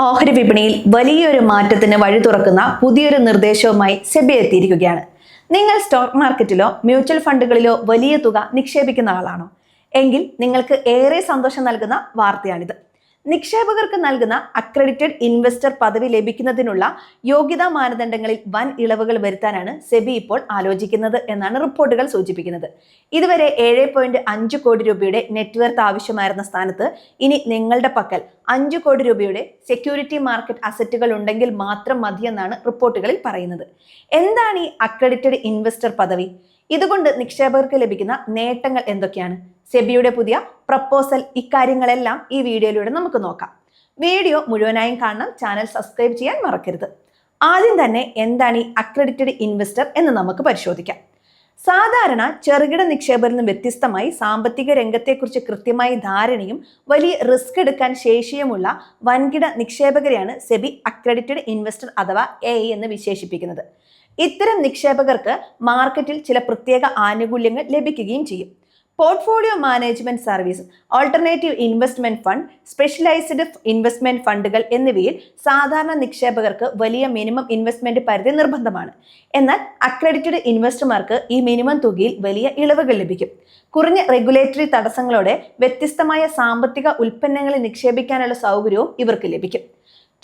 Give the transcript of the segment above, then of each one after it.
ഓഹരി വിപണിയിൽ വലിയൊരു മാറ്റത്തിന് വഴി തുറക്കുന്ന പുതിയൊരു നിർദ്ദേശവുമായി സെബി എത്തിയിരിക്കുകയാണ്. നിങ്ങൾ സ്റ്റോക്ക് മാർക്കറ്റിലോ മ്യൂച്വൽ ഫണ്ടുകളിലോ വലിയ തുക നിക്ഷേപിക്കുന്ന ആളാണോ എങ്കിൽ നിങ്ങൾക്ക് ഏറെ സന്തോഷം നൽകുന്ന വാർത്തയാണിത്. നിക്ഷേപകർക്ക് നൽകുന്ന അക്രഡിറ്റഡ് ഇൻവെസ്റ്റർ പദവി ലഭിക്കുന്നതിനുള്ള യോഗ്യതാ മാനദണ്ഡങ്ങളിൽ വൻ ഇളവുകൾ വരുത്താനാണ് സെബി ഇപ്പോൾ ആലോചിക്കുന്നത് എന്നാണ് റിപ്പോർട്ടുകൾ സൂചിപ്പിക്കുന്നത്. ഇതുവരെ 7.5 കോടി രൂപയുടെ നെറ്റ്വർത്ത് ആവശ്യമായിരുന്ന സ്ഥാനത്ത് ഇനി നിങ്ങളുടെ പക്കൽ 5 കോടി രൂപയുടെ സെക്യൂരിറ്റി മാർക്കറ്റ് അസറ്റുകൾ ഉണ്ടെങ്കിൽ മാത്രം മതിയെന്നാണ് റിപ്പോർട്ടുകളിൽ പറയുന്നത്. എന്താണ് ഈ അക്രഡിറ്റഡ് ഇൻവെസ്റ്റർ പദവി? ഇതുകൊണ്ട് നിക്ഷേപകർക്ക് ലഭിക്കുന്ന നേട്ടങ്ങൾ എന്തൊക്കെയാണ്? സെബിയുടെ പുതിയ പ്രപ്പോസൽ, ഇക്കാര്യങ്ങളെല്ലാം ഈ വീഡിയോയിലൂടെ നമുക്ക് നോക്കാം. വീഡിയോ മുഴുവനായും കാണണം, ചാനൽ സബ്സ്ക്രൈബ് ചെയ്യാൻ മറക്കരുത്. ആദ്യം തന്നെ എന്താണ് ഈ അക്രഡിറ്റഡ് ഇൻവെസ്റ്റർ എന്ന് നമുക്ക് പരിശോധിക്കാം. സാധാരണ ചെറുകിട നിക്ഷേപകരിൽ നിന്ന് വ്യത്യസ്തമായി സാമ്പത്തിക രംഗത്തെക്കുറിച്ച് കൃത്യമായി ധാരണയും വലിയ റിസ്ക് എടുക്കാൻ ശേഷിയുമുള്ള വൻകിട നിക്ഷേപകരെയാണ് സെബി അക്രഡിറ്റഡ് ഇൻവെസ്റ്റർ അഥവാ എ എന്ന് വിശേഷിപ്പിക്കുന്നത്. ഇത്തരം നിക്ഷേപകർക്ക് മാർക്കറ്റിൽ ചില പ്രത്യേക ആനുകൂല്യങ്ങൾ ലഭിക്കുകയും ചെയ്യും. Portfolio management service, alternative investment fund, specialised investment ഫണ്ടുകൾ എന്നിവയിൽ സാധാരണ നിക്ഷേപകർക്ക് വലിയ മിനിമം ഇൻവെസ്റ്റ്മെന്റ് പരിധി നിർബന്ധമാണ്. എന്നാൽ അക്രഡിറ്റഡ് ഇൻവെസ്റ്റർമാർക്ക് ഈ മിനിമം തുകയിൽ വലിയ ഇളവുകൾ ലഭിക്കും. കുറഞ്ഞ റെഗുലേറ്ററി തടസ്സങ്ങളോടെ വ്യത്യസ്തമായ സാമ്പത്തിക ഉൽപ്പന്നങ്ങളിൽ നിക്ഷേപിക്കാനുള്ള സൗകര്യവും ഇവർക്ക് ലഭിക്കും.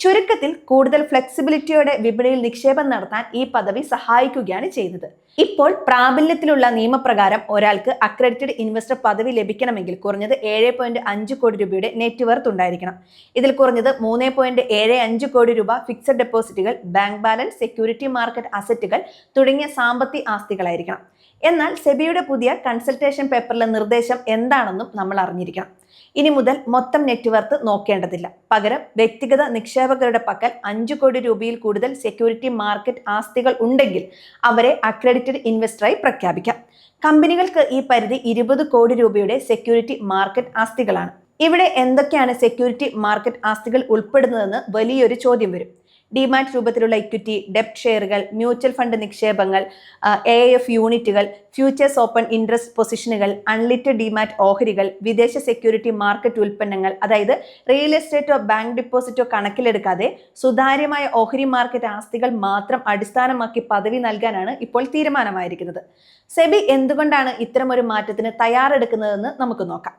ചുരുക്കത്തിൽ കൂടുതൽ ഫ്ലെക്സിബിലിറ്റിയോടെ വിപണിയിൽ നിക്ഷേപം നടത്താൻ ഈ പദവി സഹായിക്കുകയാണ് ചെയ്യുന്നത്. ഇപ്പോൾ പ്രാബല്യത്തിലുള്ള നിയമപ്രകാരം ഒരാൾക്ക് അക്രഡിറ്റഡ് ഇൻവെസ്റ്റർ പദവി ലഭിക്കണമെങ്കിൽ കുറഞ്ഞത് 7.5 കോടി രൂപയുടെ നെറ്റ് വർത്ത് ഉണ്ടായിരിക്കണം. ഇതിൽ കുറഞ്ഞത് 3.75 കോടി രൂപ ഫിക്സഡ് ഡെപ്പോസിറ്റുകൾ, ബാങ്ക് ബാലൻസ്, സെക്യൂരിറ്റി മാർക്കറ്റ് അസറ്റുകൾ തുടങ്ങിയ സാമ്പത്തിക ആസ്തികളായിരിക്കണം. എന്നാൽ സെബിയുടെ പുതിയ കൺസൾട്ടേഷൻ പേപ്പറിലെ നിർദ്ദേശം എന്താണെന്നും നമ്മൾ അറിഞ്ഞിരിക്കണം. ഇനി മുതൽ മൊത്തം നെറ്റ് വർത്ത് നോക്കേണ്ടതില്ല. പകരം വ്യക്തിഗത നിക്ഷേപകരുടെ പക്കൽ 5 കോടി രൂപയിൽ കൂടുതൽ സെക്യൂരിറ്റി മാർക്കറ്റ് ആസ്തികൾ ഉണ്ടെങ്കിൽ അവരെ അക്രഡിറ്റഡ് ഇൻവെസ്റ്ററായി പ്രഖ്യാപിക്കാം. കമ്പനികൾക്ക് ഈ പരിധി 20 കോടി രൂപയുടെ സെക്യൂരിറ്റി മാർക്കറ്റ് ആസ്തികളാണ്. ഇവിടെ എന്തൊക്കെയാണ് സെക്യൂരിറ്റി മാർക്കറ്റ് ആസ്തികൾ ഉൾപ്പെടുന്നതെന്ന് വലിയൊരു ചോദ്യം വരും. ഡിമാറ്റ് രൂപത്തിലുള്ള ഇക്വിറ്റി, ഡെപ്റ്റ് ഷെയറുകൾ, മ്യൂച്വൽ ഫണ്ട് നിക്ഷേപങ്ങൾ, AIF യൂണിറ്റുകൾ, ഫ്യൂച്ചേഴ്സ് ഓപ്പൺ ഇൻട്രസ്റ്റ് പൊസിഷനുകൾ, അൺലിറ്റഡ് ഡിമാറ്റ് ഓഹരികൾ, വിദേശ സെക്യൂരിറ്റി മാർക്കറ്റ് ഉൽപ്പന്നങ്ങൾ, അതായത് റിയൽ എസ്റ്റേറ്റോ ബാങ്ക് ഡിപ്പോസിറ്റോ കണക്കിലെടുക്കാതെ സുതാര്യമായ ഓഹരി മാർക്കറ്റ് ആസ്തികൾ മാത്രം അടിസ്ഥാനമാക്കി പദവി നൽകാനാണ് ഇപ്പോൾ തീരുമാനമായിരിക്കുന്നത്. സെബി എന്തുകൊണ്ടാണ് ഇത്തരമൊരു മാറ്റത്തിന് തയ്യാറെടുക്കുന്നതെന്ന് നമുക്ക് നോക്കാം.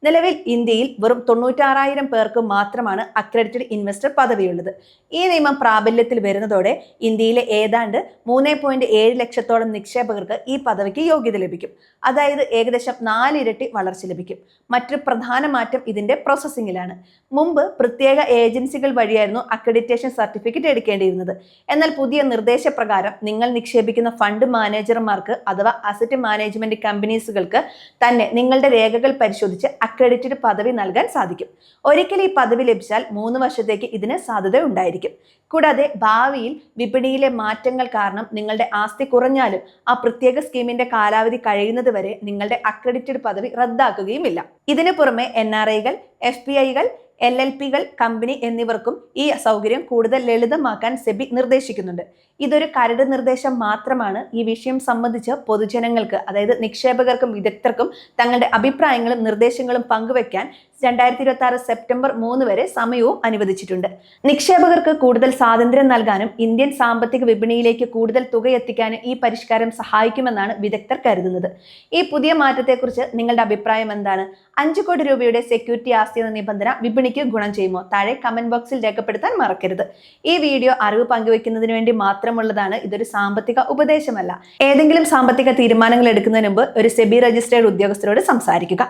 നിലവിൽ ഇന്ത്യയിൽ വെറും 96,000 പേർക്ക് മാത്രമാണ് അക്രഡിറ്റഡ് ഇൻവെസ്റ്റർ പദവിയുള്ളത്. ഈ നിയമം പ്രാബല്യത്തിൽ വരുന്നതോടെ ഇന്ത്യയിലെ ഏതാണ്ട് 3.7 ലക്ഷത്തോളം നിക്ഷേപകർക്ക് ഈ പദവിക്ക് യോഗ്യത ലഭിക്കും. അതായത് ഏകദേശം 4 ഇരട്ടി വളർച്ച ലഭിക്കും. മറ്റൊരു പ്രധാന മാറ്റം ഇതിന്റെ പ്രോസസ്സിംഗിലാണ്. മുമ്പ് പ്രത്യേക ഏജൻസികൾ വഴിയായിരുന്നു അക്രഡിറ്റേഷൻ സർട്ടിഫിക്കറ്റ് എടുക്കേണ്ടിയിരുന്നത്. എന്നാൽ പുതിയ നിർദ്ദേശപ്രകാരം നിങ്ങൾ നിക്ഷേപിക്കുന്ന ഫണ്ട് മാനേജർമാർക്ക് അഥവാ അസറ്റ് മാനേജ്മെന്റ് കമ്പനീസുകൾക്ക് തന്നെ നിങ്ങളുടെ രേഖകൾ പരിശോധിച്ച് അക്രഡിറ്റഡ് പദവി നൽകാൻ സാധിക്കും. ഒരിക്കൽ ഈ പദവി ലഭിച്ചാൽ 3 വർഷത്തേക്ക് ഇതിന് സാധ്യത ഉണ്ടായിരിക്കും. കൂടാതെ ഭാവിയിൽ വിപണിയിലെ മാറ്റങ്ങൾ കാരണം നിങ്ങളുടെ ആസ്തി കുറഞ്ഞാലും ആ പ്രത്യേക സ്കീമിന്റെ കാലാവധി കഴിയുന്നത് വരെ നിങ്ങളുടെ അക്രഡിറ്റഡ് പദവി റദ്ദാക്കുകയുമില്ല. ഇതിനു പുറമെ NRIകൾ, FPIകൾ, LLPകൾ, കമ്പനി എന്നിവർക്കും ഈ സൗകര്യം കൂടുതൽ ലളിതമാക്കാൻ സെബി നിർദ്ദേശിക്കുന്നുണ്ട്. ഇതൊരു കരട് നിർദ്ദേശം മാത്രമാണ്. ഈ വിഷയം സംബന്ധിച്ച് പൊതുജനങ്ങൾക്ക്, അതായത് നിക്ഷേപകർക്കും വിദഗ്ധർക്കും തങ്ങളുടെ അഭിപ്രായങ്ങളും നിർദ്ദേശങ്ങളും പങ്കുവയ്ക്കാൻ 2026 സെപ്റ്റംബർ 3 വരെ സമയവും അനുവദിച്ചിട്ടുണ്ട്. നിക്ഷേപകർക്ക് കൂടുതൽ സ്വാതന്ത്ര്യം നൽകാനും ഇന്ത്യൻ സാമ്പത്തിക വിപണിയിലേക്ക് കൂടുതൽ തുക എത്തിക്കാനും ഈ പരിഷ്കാരം സഹായിക്കുമെന്നാണ് വിദഗ്ധർ കരുതുന്നത്. ഈ പുതിയ മാറ്റത്തെക്കുറിച്ച് നിങ്ങളുടെ അഭിപ്രായം എന്താണ്? 5 കോടി രൂപയുടെ സെക്യൂരിറ്റി ആസ്തി എന്ന നിബന്ധന വിപണിക്ക് ഗുണം ചെയ്യുമോ? താഴെ കമന്റ് ബോക്സിൽ രേഖപ്പെടുത്താൻ മറക്കരുത്. ഈ വീഡിയോ അറിവ് പങ്കുവയ്ക്കുന്നതിന് വേണ്ടി മാത്രമുള്ളതാണ്. ഇതൊരു സാമ്പത്തിക ഉപദേശമല്ല. ഏതെങ്കിലും സാമ്പത്തിക തീരുമാനങ്ങൾ എടുക്കുന്നതിന് മുമ്പ് ഒരു സെബി രജിസ്ട്രേഡ് ഉദ്യോഗസ്ഥരോട് സംസാരിക്കുക.